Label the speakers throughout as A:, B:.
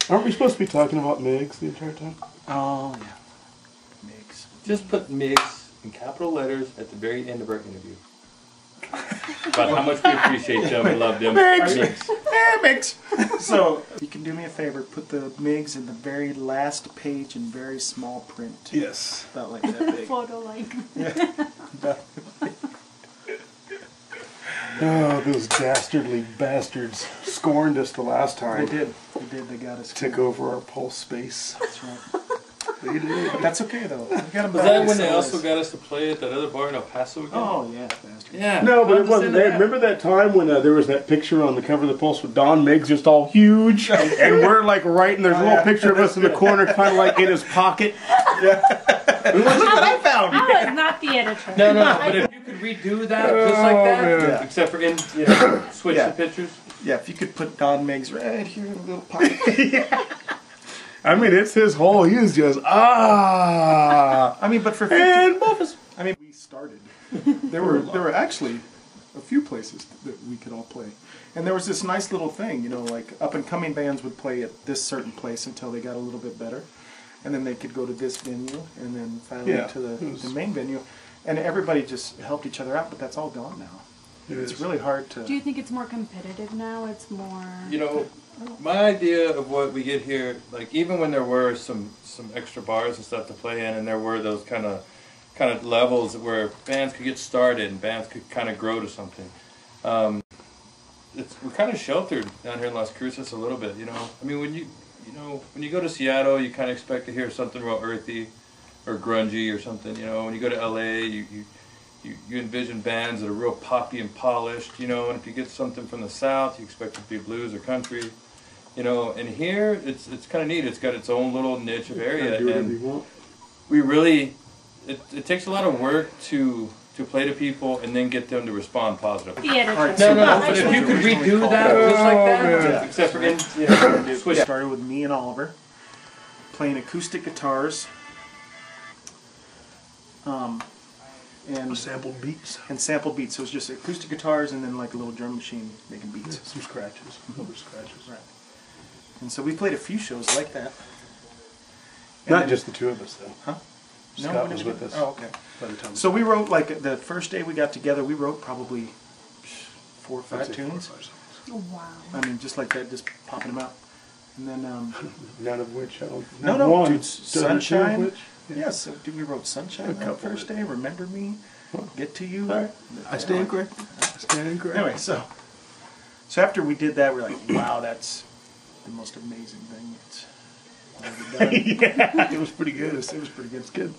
A: Aren't we supposed to be talking about MIGs the entire time?
B: Oh, yeah. MIGs.
C: Just put MIGs in capital letters at the very end of our interview. About how much we appreciate them and love them.
B: MIGs. MIGs. So, you can do me a favor, put the MIGs in the very last page in very small print.
A: Yes.
B: About like that big.
D: Photo like.
B: Yeah.
A: Oh, those dastardly bastards scorned us the last time.
B: They did. They did. They got us.
A: Took over our pulse space.
B: That's right.
A: They did.
B: But that's okay, though. We got them
C: Was
B: back
C: that
B: in
C: when they
B: some
C: also
B: ways.
C: got us to play at that other bar in El Paso again?
B: Oh, yeah, bastard.
C: Yeah.
A: No, but
C: I'm
A: it wasn't
C: just
A: there.
C: into that.
A: Remember that time when there was that picture on the cover of the Pulse with Don Miggs just all huge? And we're like right, and there's a little picture of us in the corner, kind of like in his pocket.
B: What I found.
D: I was not the editor.
C: No, but if you could redo that just like that,
A: man.
C: except for switch
B: Yeah.
C: the pictures.
B: Yeah, if you could put Don Miggs right here in a little pocket.
A: I mean, it's his whole, he is just,
B: I mean, but for 50,
A: and Bofus.
B: I mean, we started. There were actually a few places that we could all play. And there was this nice little thing, you know, like up-and-coming bands would play at this certain place until they got a little bit better. And then they could go to this venue, and then finally to the main venue. And everybody just helped each other out, but that's all gone now. It's really hard to...
D: Do you think it's more competitive now? It's more...
C: You know, my idea of what we get here, like even when there were some extra bars and stuff to play in, and there were those kind of levels where bands could get started and bands could kind of grow to something. We're kind of sheltered down here in Las Cruces a little bit, you know. I mean, when you go to Seattle, you kind of expect to hear something real earthy or grungy or something, you know. When you go to LA, you envision bands that are real poppy and polished, you know. And if you get something from the South, you expect it to be blues or country, you know. And here, it's kind of neat. It's got its own little niche of area, and we really, it takes a lot of work to play to people and then get them to respond positively.
D: The editor.
B: Right,
C: No, but if you could redo that just like that, except for
B: switch. Started with me and Oliver playing acoustic guitars, and
A: Sampled beats.
B: sampled beats. So it was just acoustic guitars and then like a little drum machine making beats.
A: Some scratches. Little scratches.
B: Right. And so we played a few shows like that. And
A: Not
B: then-
A: just the two of us, though.
B: Huh?
A: Scott
B: we
A: was
B: never
A: with
B: did.
A: us.
B: Oh, okay.
A: By the time
B: So we wrote, like, the first day we got together, we wrote probably 4 or 5 tunes.
D: Oh, wow.
B: I mean, just like that, just popping them out. And then,
A: None of which I don't.
B: no,
A: one.
B: dude, Sunshine.
A: Which,
B: Yes, so we wrote Sunshine that first day, Remember Me, Get to You.
A: All right. I stand corrected. I stand corrected.
B: Anyway, so after we did that, we were like, wow, that's the most amazing thing that's ever done.
A: Yeah, it was pretty good.
B: It was pretty good.
A: It's good.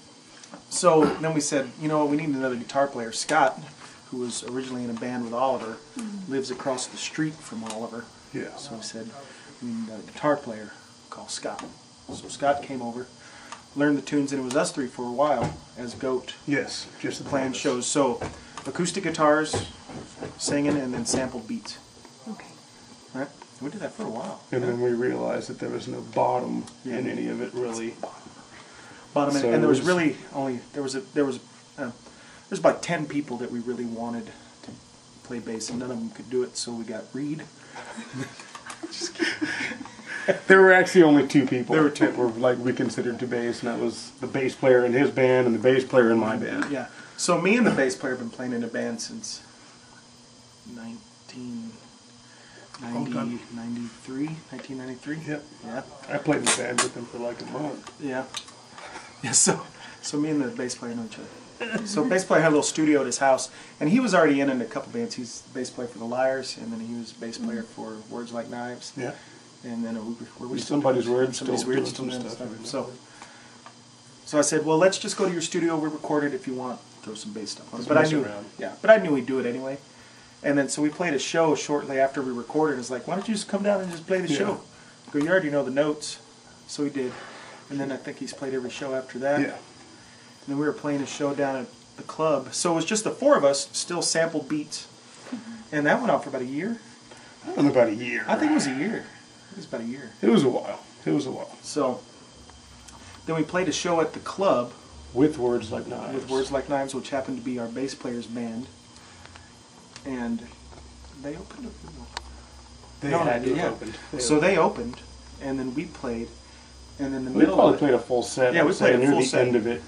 B: So then we said, you know what, we need another guitar player. Scott, who was originally in a band with Oliver, lives across the street from Oliver.
A: Yeah.
B: So we said, we need a guitar player, call Scott. So Scott came over, learned the tunes, and it was us three for a while as Goat
A: Yes, just the
B: playing shows. So acoustic guitars, singing, and then sampled beats.
D: Okay.
B: Right? We did that for a while.
A: And then we realized that there was no bottom in any of it, really.
B: Bottom end,
A: So
B: and there was
A: it was-
B: really only there's about 10 people that we really wanted to play bass, and none of them could do it. So we got Reed.
A: There were actually only 2 people.
B: There were 2.
A: that were like we considered to bass, and that was the bass player in his band and the bass player in my band.
B: Yeah. So me and the bass player have been playing in a band since 1993.
A: Yep.
B: Yeah.
A: I played in the band with him for like a month.
B: Yeah. Yeah. So me and the bass player know each other. So bass player had a little studio at his house, and he was already in a couple bands. He's the bass player for the Liars, and then he was bass player for Words Like Knives.
A: Yeah.
B: And then we
A: Somebody's Weird,
B: Somebody's
A: still
B: Weird,
A: doing some
B: and
A: stuff.
B: So I said, well, let's just go to your studio. We record it if you want. Throw some bass stuff on it.
A: Just
B: But I
A: mess
B: knew,
A: around.
B: but I knew we'd do it anyway. And then so we played a show shortly after we recorded. It's like, why don't you just come down and just play the show? I go, you already know the notes. So we did. And then I think he's played every show after that.
A: Yeah.
B: And then we were playing a show down at the club. So it was just the 4 of us, still sampled beats. And that went on for about a year.
A: I don't know, about a year.
B: I think it was a year. It was about a year.
A: It was a while. It was a while.
B: So then we played a show at the club
A: With Words Like Knives.
B: with Words Like Knives, which happened to be our bass player's band. And they opened up.
A: They
B: No,
A: had to
B: yeah.
A: have opened.
B: So they opened, and then we played, and in the
A: We
B: middle
A: probably
B: of it,
A: played a full set.
B: Yeah, we
A: I'd say,
B: played a
A: near
B: full
A: the
B: set.
A: end of it.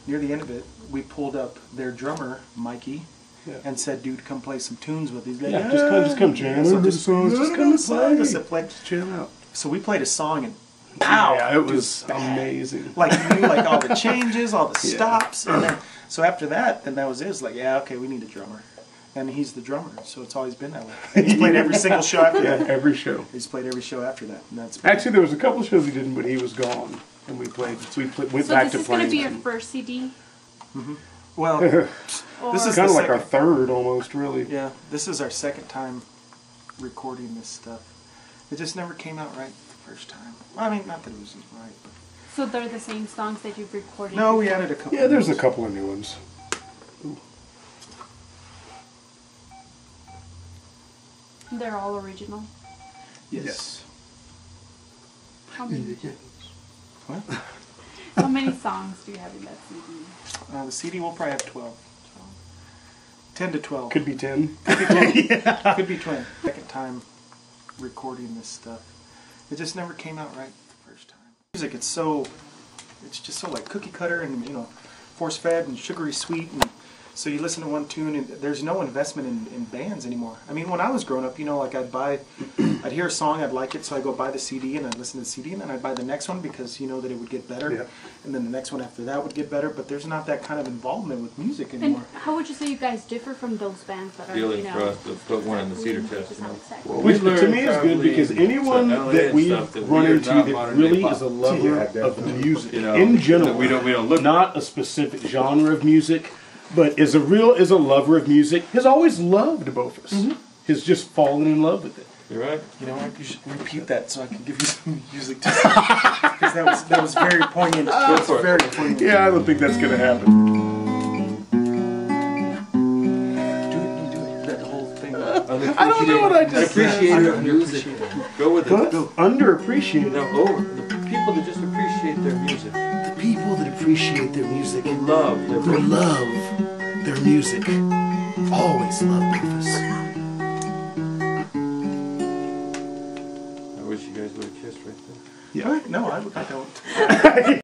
B: near the end of it, we pulled up their drummer, Mikey,
A: Yeah.
B: and said, "Dude, come play some tunes with these." Like,
A: Yeah, just come jam.
B: So
A: over the
B: just,
A: songs, just come
B: play.
A: play.
B: Just play.
A: Chill out.
B: So we played a song and pow!
A: Yeah, it was amazing.
B: Like you knew like all the changes, all the
A: Yeah.
B: stops, and then so after that, then that was it. It's like, yeah, okay, we need a drummer, and he's the drummer, so it's always been that way. And he's played every single show after
A: Yeah,
B: that.
A: every show.
B: He's played every show after that, and that's
A: Actually, there was a couple shows he didn't, but he was gone, and we played. Went
D: So
A: back
D: this
A: to
D: is going to
A: playing.
D: be your first CD?
B: well.
D: Or
B: This is
A: Kind of
B: the
A: like our
B: second.
A: third, almost, really.
B: Yeah, this is our second time recording this stuff. It just never came out right the first time. I mean, not that it wasn't right, but
D: So they're the same songs that you've recorded?
B: no, we
D: before?
B: added a couple.
A: Yeah, there's a
B: ones.
A: couple of new ones.
D: They're all original?
B: Yes.
D: How many,
B: What?
D: how many songs do you have in that CD?
B: The CD will probably have 12. 10 to 12.
A: Could be 10.
B: Could be 20. Second time recording this stuff. It just never came out right the first time. Music, it's just so like cookie cutter and, you know, force fed and sugary sweet, and so you listen to one tune and there's no investment in bands anymore. I mean, when I was growing up, you know, like I'd hear a song, I'd like it, so I'd go buy the CD and I'd listen to the CD, and then I'd buy the next one because you know that it would get better.
A: Yeah.
B: And then the next one after that would get better, but there's not that kind of involvement with music
D: And
B: anymore.
D: how would you say you guys differ from those bands that are,
C: Dealing
D: you
C: for
D: know...
C: us to put one in the cedar
D: exactly-
C: chest, you know.
D: exactly-
C: Well,
A: Which
C: we
A: to
C: learned
A: me is good
C: probably
A: because anyone
C: some LA
A: that we've
C: stuff that
A: run
C: we are
A: into
C: not
A: that
C: modern day
A: really
C: pop.
A: is a lover
E: Yeah,
A: of music
C: You know,
A: in general,
C: we don't look.
A: not a specific genre of music, but is a lover of music, has always loved Bofus. Has just fallen in love with it.
C: You're right.
B: You know what? You should repeat that so I can give you some music too. Because that was very poignant. That's
C: for it.
B: very poignant.
A: Yeah, I don't think that's gonna happen.
B: Do it, that whole thing.
A: I don't know what I just
C: Appreciate
A: said.
C: your music. Go with it.
A: But underappreciated.
C: No, the people that just appreciate their music.
A: The people that appreciate their music,
C: They love their
A: they love their music. Always love Bofus.
C: I wish you guys would have kissed right there.
A: Yeah.
B: No, I don't.